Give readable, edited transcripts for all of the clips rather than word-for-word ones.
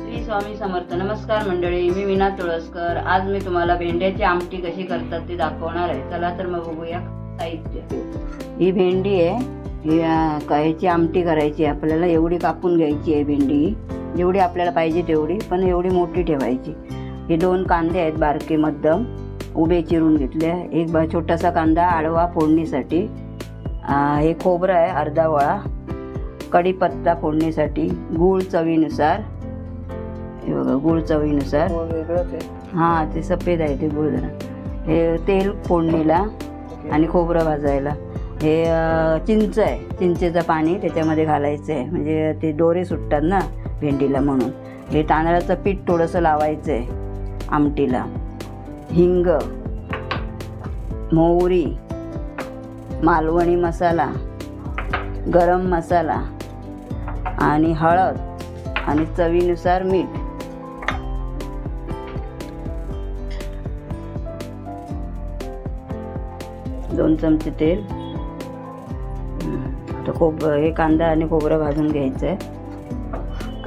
श्री स्वामी समर्थ. नमस्कार मंडळी, मी मीना तुळसकर. आज मी तुम्हाला भेंड्याची आमटी कशी करतात ते दाखवणार आहे. चला तर मग बघूया साहित्य. ही भेंडी आहे, ही ह्याची आमटी करायची. आपल्याला एवढी कापून घ्यायची आहे भेंडी, जेवढी आपल्याला पाहिजे तेवढी, पण एवढी मोठी ठेवायची. हे 2 कांदे आहेत बारके मध्यम उभे चिरून घेतले. एक छोटासा कांदा आडवा फोडणीसाठी. हे खोबरं आहे अर्धा वळा, कढीपत्ता फोडणीसाठी, गूळ चवीनुसार. हे बघा गूळ चवीनुसार. हां ते सफेद आहे ते गूळ जरा. हे तेल फोडणीला आणि खोबरं भाजायला. हे चिंच आहे, चिंचेचं पाणी त्याच्यामध्ये घालायचं आहे, म्हणजे ते दोरे सुटतात ना भेंडीला म्हणून. हे तांदळाचं पीठ थोडंसं लावायचं आहे आमटीला. हिंग, मोहरी, मालवणी मसाला, गरम मसाला आणि हळद आणि चवीनुसार मीठ. दोन चमचे तेल. आता हे कांदा आणि खोबरं भाजून घ्यायचं आहे.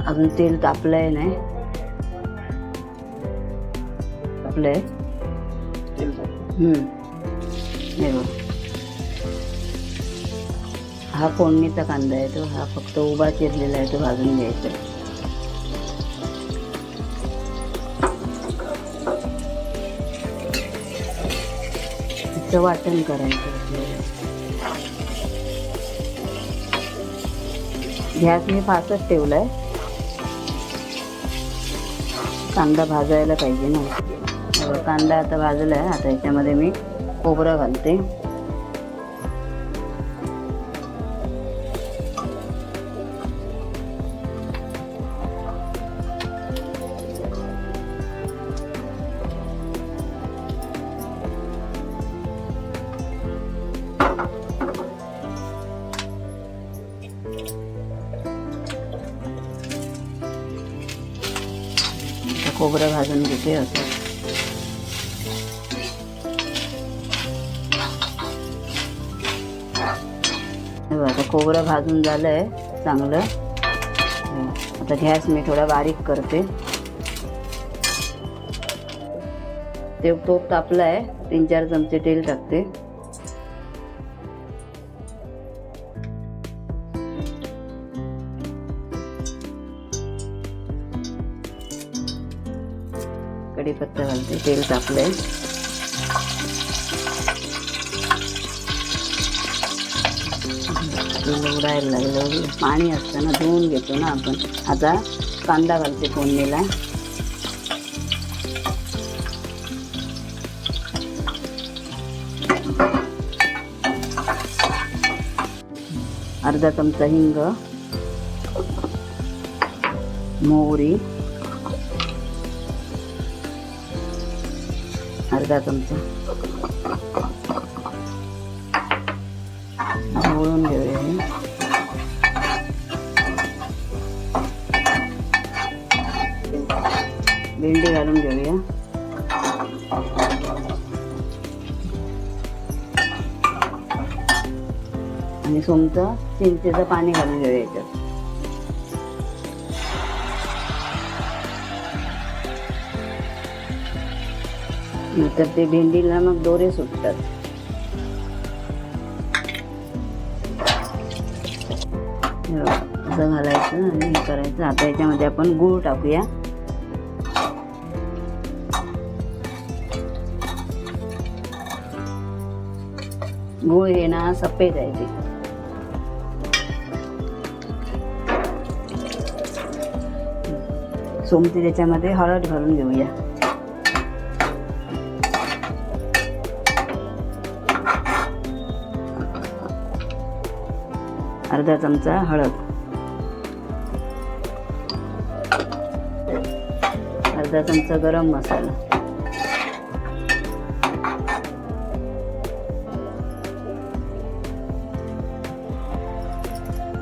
अजून तेल तापलं आहे नाही, तापलं आहे. हे बघ, हा फोडणीचा कांदा आहे तो, हा फक्त उभा चिरलेला आहे तो भाजून घ्यायचा. त्याचं वाटण करायचं. गॅस मी फास्टच ठेवला आहे, कांदा भाजायला पाहिजे ना. कांदा आता भाजला आहे. आता याच्यामध्ये मी खोबरं घालते. खोबरं भाजून घेते असं. आता खोबरं भाजून झालं आहे चांगलं. आता गॅस मी थोडा बारीक करते. ते तोप तापला आहे, 3-4 चमचे तेल टाकते. कढीपत्ता घालते. तेल तापलंय. उडायला लागलं, पाणी असतं ना, धुवून घेतो ना आपण. आता कांदा घालते फोडणीला. अर्धा चमचा हिंग, मोहरी अर्धा चमचा, ढवळून घेऊया. भेंडी घालून घेऊया. आणि सोमचं चिंचेचं पाणी घालून घेऊया याच्यात. नंतर ते भेंडीला मग दोरे सुटतात. असं घालायचं आणि हे करायचं. आता याच्यामध्ये आपण गूळ टाकूया. गूळ हे ना सफेद आहे ते. सोमती त्याच्यामध्ये हळद घालून घेऊया. अर्धा चमचा हळद, अर्धा चमचा गरम मसाला,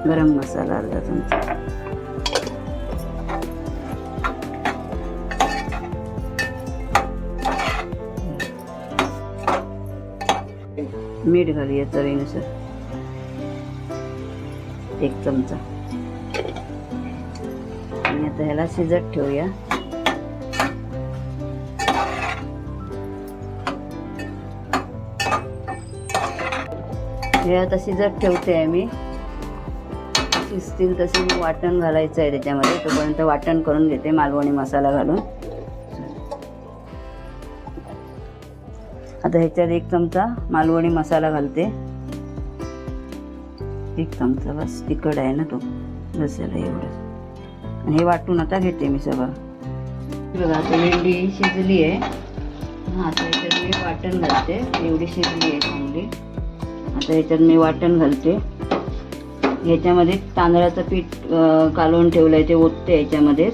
गरम मसाला अर्धा चमचा, मीठ घालूया चवीनुसार. 1 चमचा आणि आता ह्याला शिजत ठेवूया. हे आता शिजत ठेवते आहे मी. शिजतील तसे वाटण घालायचं आहे त्याच्यामध्ये. तोपर्यंत वाटण करून घेते मालवणी मसाला घालून. आता ह्याच्यात 1 चमचा मालवणी मसाला घालते. 1 चमचा बस, तिखट आहे ना तो, बसेल एवढं. आणि हे वाटून आता घेते मी सगळं. बघा आता भेंडी शिजली आहे. आता ह्याच्यात मी वाटण घालते. एवढी शिजली आहे चांगली. आता ह्याच्यात मी वाटण घालते. ह्याच्यामध्ये तांदळाचं पीठ कालवून ठेवलं आहे ते ओतते ह्याच्यामध्ये.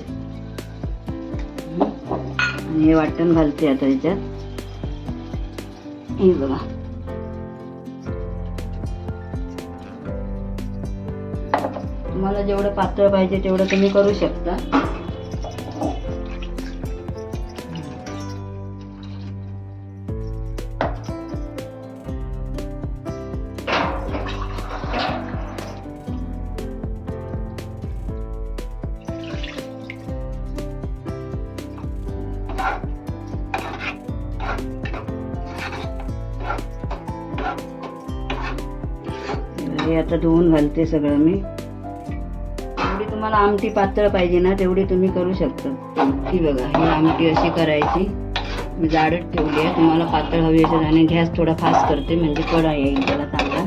आणि हे वाटण घालते आता ह्याच्यात. हे बघा तुम्हाला जेवढं पातळ पाहिजे तेवढं तुम्ही करू शकता. हे आता धुवून घालते सगळं मी. जेवढी तुम्हाला आमटी पातळ पाहिजे ना तेवढी तुम्ही करू शकता. ही बघा ही आमटी अशी करायची. मी जाडच ठेवली आहे. तुम्हाला पातळ हवी असेल आणि गॅस थोडा फास्ट करते म्हणजे कडा येईल त्याला चांगला.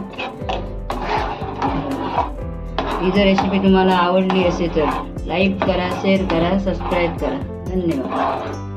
ही जर रेसिपी तुम्हाला आवडली असेल तर लाईक करा, शेअर करा, सबस्क्राईब करा. धन्यवाद.